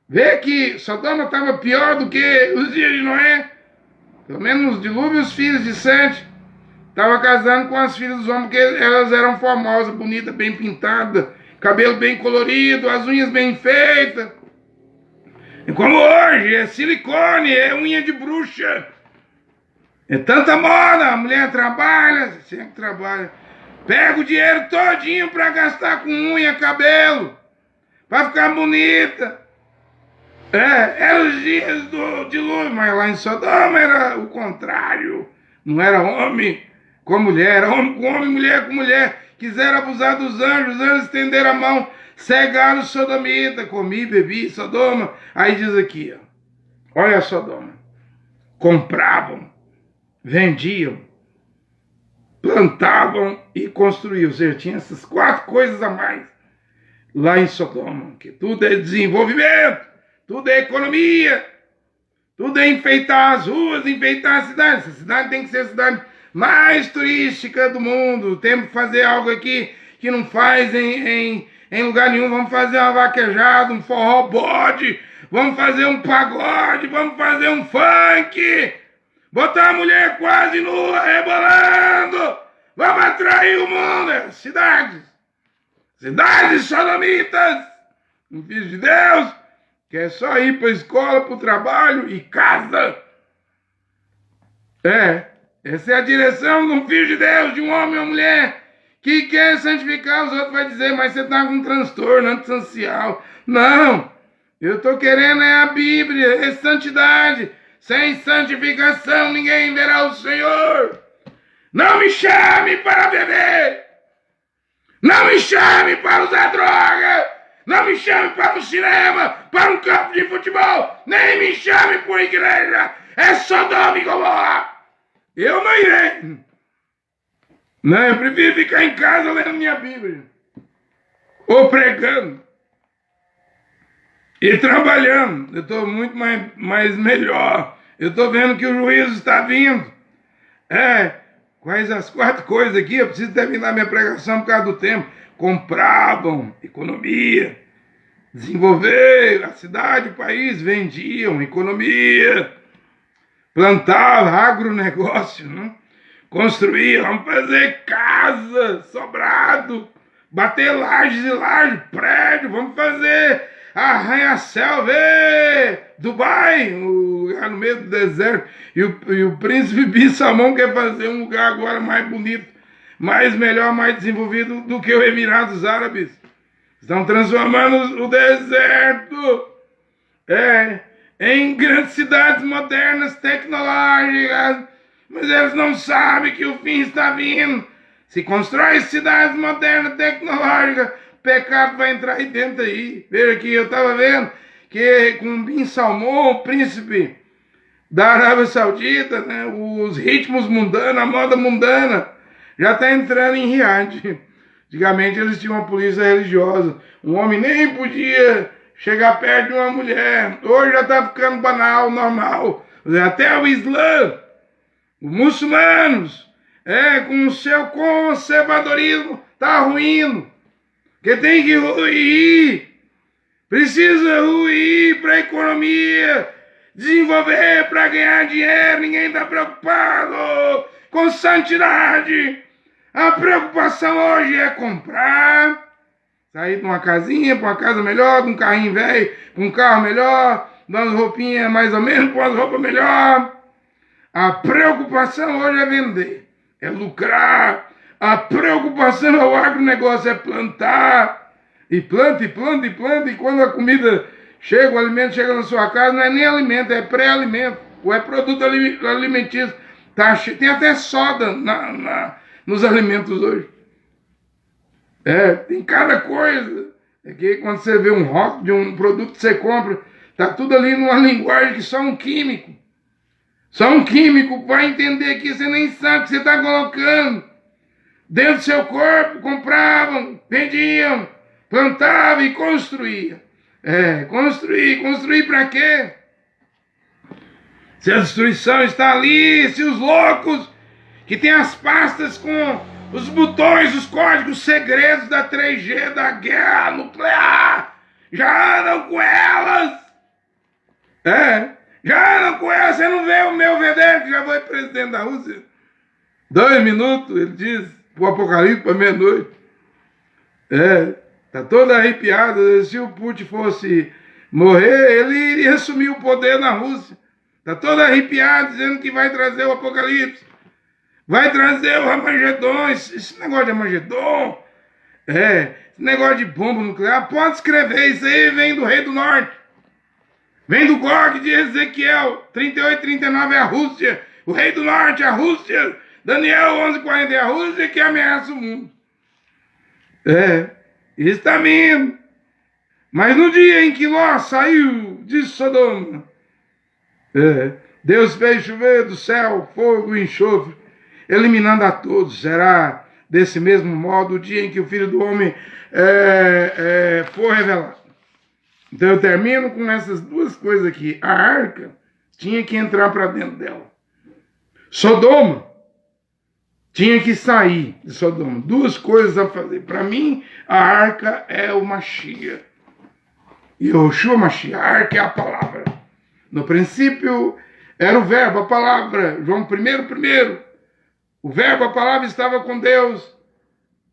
Vê que Sodoma estava pior do que os dias de Noé. Pelo menos nos dilúvios, os filhos de Sete estavam casando com as filhas dos homens, porque elas eram formosas, bonitas, bem pintadas, cabelo bem colorido, as unhas bem feitas. E como hoje, é silicone, é unha de bruxa. É tanta moda, a mulher trabalha, sempre trabalha. Pega o dinheiro todinho para gastar com unha, cabelo, para ficar bonita. Eram os dias do dilúvio, mas lá em Sodoma era o contrário. Não era homem com mulher, era homem com homem, mulher com mulher. Quiseram abusar dos anjos, os anjos estenderam a mão, cegaram os sodomitas, comi, bebi, Sodoma. Aí diz aqui, ó, olha Sodoma. Compravam, vendiam, plantavam e construíam. Ou seja, tinha essas 4 coisas a mais lá em Sodoma, que tudo é desenvolvimento, tudo é economia, tudo é enfeitar as ruas, enfeitar a cidade. Essa cidade tem que ser a cidade mais turística do mundo. Temos que fazer algo aqui que não faz em lugar nenhum. Vamos fazer uma vaquejada, um forró bode, vamos fazer um pagode, vamos fazer um funk, botar a mulher quase nua, rebolando, vamos atrair o mundo. Cidades sodomitas, um filho de Deus, que é só ir para a escola, para o trabalho e casa. Essa é a direção de um filho de Deus, de um homem ou mulher, que quer santificar. Os outros vão dizer, mas você está com um transtorno antissocial. Não, eu estou querendo a Bíblia, é santidade. Sem santificação ninguém verá o Senhor. Não me chame para beber. Não me chame para usar droga. Não me chame para o cinema, para um campo de futebol. Nem me chame para a igreja. É Sodoma e Gomorra. Eu não irei. Não, eu prefiro ficar em casa lendo minha Bíblia. Ou pregando. E trabalhando. Eu estou muito mais melhor. Eu estou vendo que o juízo está vindo. Quais as 4 coisas aqui? Eu preciso terminar minha pregação por causa do tempo. Compravam, economia. Desenvolver a cidade, o país, vendiam, economia. Plantavam, agronegócio, né? Construíam, vamos fazer casa, sobrado. Bater lajes e lajes, prédio, vamos fazer arranha-céu, Dubai, o lugar no meio do deserto. E o príncipe Bin Salmão quer fazer um lugar agora mais bonito, mais melhor, mais desenvolvido do que os Emirados Árabes. Estão transformando o deserto em grandes cidades modernas, tecnológicas. Mas eles não sabem que o fim está vindo. Se constrói cidades modernas, tecnológicas, pecado vai entrar aí dentro aí. Veja aqui, eu estava vendo que com Bin Salmão, o príncipe da Arábia Saudita, né, os ritmos mundanos, a moda mundana, já está entrando em Riad. Antigamente eles tinham uma polícia religiosa. Um homem nem podia chegar perto de uma mulher. Hoje já está ficando banal, normal. Até o Islã, os muçulmanos, com o seu conservadorismo, está ruindo. Que tem que ruir. Precisa ruir para a economia desenvolver, para ganhar dinheiro. Ninguém está preocupado com santidade. A preocupação hoje é comprar, sair de uma casinha para uma casa melhor, de um carrinho velho para um carro melhor, de umas roupinhas mais ou menos para umas roupas melhor. A preocupação hoje é vender, é lucrar. A preocupação é o agronegócio, é plantar. E planta, e planta, e planta. E quando a comida chega, o alimento chega na sua casa, não é nem alimento, é pré-alimento. Ou é produto alimentício. Tem até soda nos alimentos hoje. Tem cada coisa. É que quando você vê um rótulo de um produto que você compra, tá tudo ali numa linguagem que só um químico. Só um químico vai entender que você nem sabe o que você está colocando. Dentro do seu corpo, compravam, vendiam, plantavam e construíam. Construir para quê? Se a destruição está ali, se os loucos que tem as pastas com os botões, os códigos segredos da 3G, da guerra nuclear, já andam com elas. Já andam com elas. Você não vê o meu Vedder, que já foi presidente da Rússia? 2 minutos, ele diz, pro Apocalipse, para meia-noite. Tá todo arrepiado. Se o Putin fosse morrer, ele iria assumir o poder na Rússia. Tá todo arrepiado, dizendo que vai trazer o Apocalipse. Vai trazer o Armagedon. Esse negócio de Armagedon, esse negócio de bomba nuclear, pode escrever, isso aí vem do Rei do Norte. Vem do Gog de Ezequiel, 38, 39 é a Rússia. O Rei do Norte é a Rússia. Daniel 11:40 é a Rússia que ameaça o mundo. Isso está vindo. Mas no dia em que Ló saiu de Sodoma, Deus fez chover do céu fogo e enxofre, eliminando a todos. Será desse mesmo modo o dia em que o Filho do Homem for revelado. Então eu termino com essas duas coisas aqui. A arca tinha que entrar para dentro dela. Sodoma tinha que sair de Sodoma. 2 coisas a fazer. Para mim, a arca é o Mashiach. E Yoshua Mashiach, a arca é a palavra. No princípio era o verbo, a palavra. João 1:1. O verbo, a palavra estava com Deus.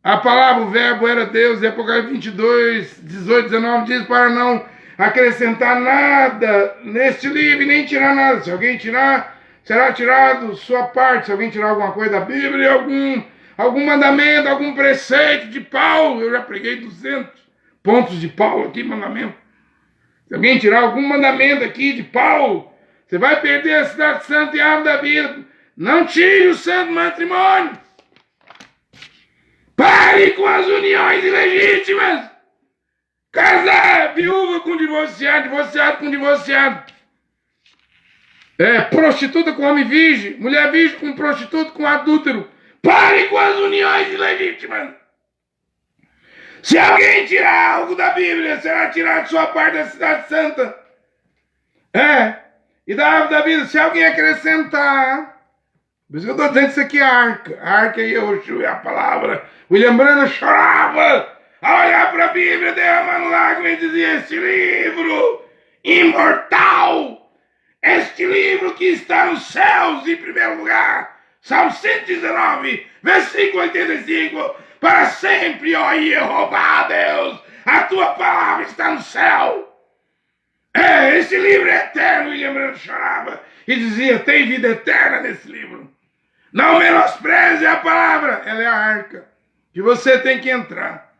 A palavra, o verbo era Deus. E Apocalipse 22, 18, 19 diz para não acrescentar nada neste livro e nem tirar nada. Se alguém tirar, será tirado sua parte. Se alguém tirar alguma coisa da Bíblia, algum mandamento, algum preceito de Paulo. Eu já preguei 200 pontos de Paulo aqui, mandamento. Se alguém tirar algum mandamento aqui de Paulo, você vai perder a cidade santa e a árvore da vida. Não tire o santo matrimônio. Pare com as uniões ilegítimas. Casar viúva com divorciado, divorciado com divorciado. Prostituta com homem virgem, mulher virgem com prostituta com adúltero. Pare com as uniões ilegítimas. Se alguém tirar algo da Bíblia, será tirado sua parte da cidade santa. E da árvore da vida, se alguém acrescentar. Por isso que eu estou dizendo isso aqui é a arca. A arca é Yoshua, é a palavra. William Branham chorava a olhar para a Bíblia, derramando lágrimas e dizia: este livro imortal, este livro que está nos céus em primeiro lugar. Salmo 119, versículo 85. Para sempre, ó Jeová, Deus, a tua palavra está no céu. Esse livro é eterno. William Branham chorava e dizia, tem vida eterna nesse livro. Não menospreze a palavra, ela é a arca que você tem que entrar.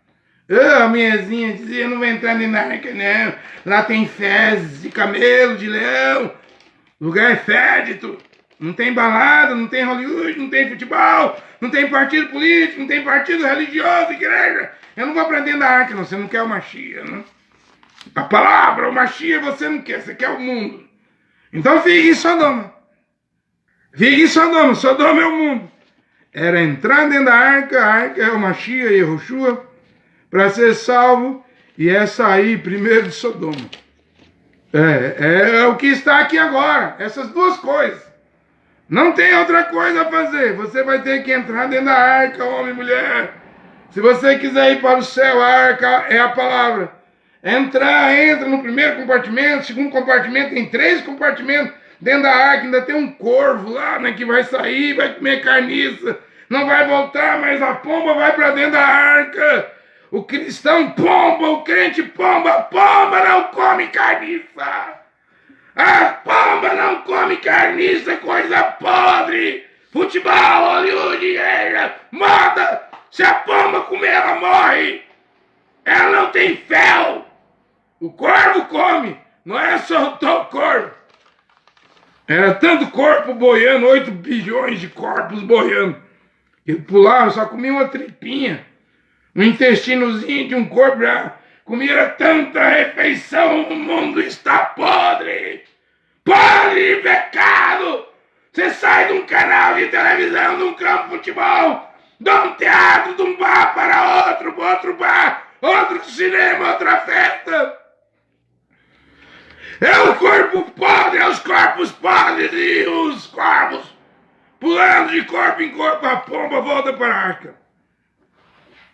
A minhazinha dizia, não vai entrar nem na arca, não. Lá tem fezes de camelo, de leão. Lugar é fédito. Não tem balada, não tem Hollywood, não tem futebol, não tem partido político, não tem partido religioso, igreja. Eu não vou pra dentro da arca, não. Você não quer o Machia, não? A palavra, o Machia, você não quer. Você quer o mundo. Então fique em Sodoma. Fique em Sodoma. Sodoma é o mundo. Era entrar dentro da arca, a arca é o Machia e Yehoshua, para ser salvo, e é sair primeiro de Sodoma. É o que está aqui agora. Essas duas coisas. Não tem outra coisa a fazer. Você vai ter que entrar dentro da arca, homem e mulher. Se você quiser ir para o céu, a arca é a palavra. Entra no primeiro compartimento, segundo compartimento, tem 3 compartimentos dentro da arca, ainda tem um corvo lá, né, que vai sair, vai comer carniça, não vai voltar, mas a pomba vai para dentro da arca. O cristão pomba, o crente pomba, pomba não come carniça. A pomba não come carniça, coisa podre. Futebol, Hollywood, igreja, moda. Se a pomba comer, ela morre. Ela não tem fel. O corvo come. Não é soltou o corvo. Era tanto corpo boiando, 8 bilhões de corpos boiando. Ele pulava, só comia uma tripinha. Um intestinozinho de um corpo já comia tanta refeição. O mundo está podre. Podre de pecado. Você sai de um canal de televisão, de um campo de futebol, de um teatro, de um bar para outro bar, outro cinema, outra festa. É o corpo podre, é os corpos podres e os corvos pulando de corpo em corpo. A pomba volta para a arca.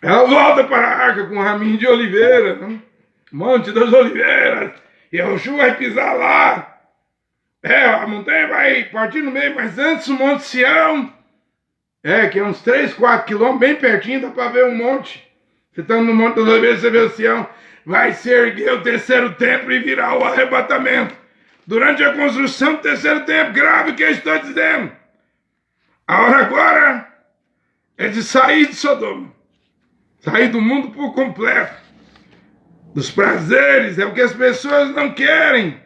Ela volta para a arca com um raminho de oliveira, né? Monte das Oliveiras. E Yehoshua vai pisar lá. A montanha vai partir no meio, mas antes o Monte Sião, que é uns 3, 4 quilômetros, bem pertinho, dá para ver um monte. Você está no Monte das Oliveiras, você vê o Sião. Vai se erguer o terceiro templo e virar o arrebatamento. Durante a construção do terceiro templo, grave o que eu estou dizendo. A hora agora é de sair de Sodoma. Sair do mundo por completo. Dos prazeres, é o que as pessoas não querem.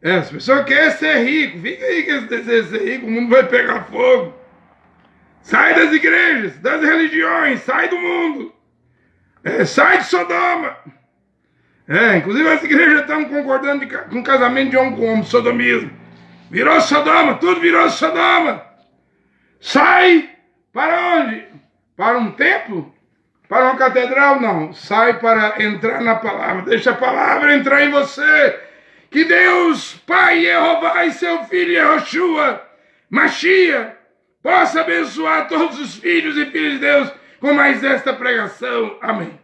As pessoas querem ser rico. Fica aí que esse desejo de ser rico, o mundo vai pegar fogo. Sai das igrejas, das religiões, sai do mundo. Sai de Sodoma. Inclusive as igrejas estão concordando com o casamento de homem com homem, sodomismo. Virou Sodoma, tudo virou Sodoma. Sai para onde? Para um templo? Para uma catedral? Não. Sai para entrar na palavra. Deixa a palavra entrar em você. Que Deus, Pai Jeová e seu filho Yehoshua, Machia, possa abençoar todos os filhos e filhas de Deus com mais esta pregação. Amém.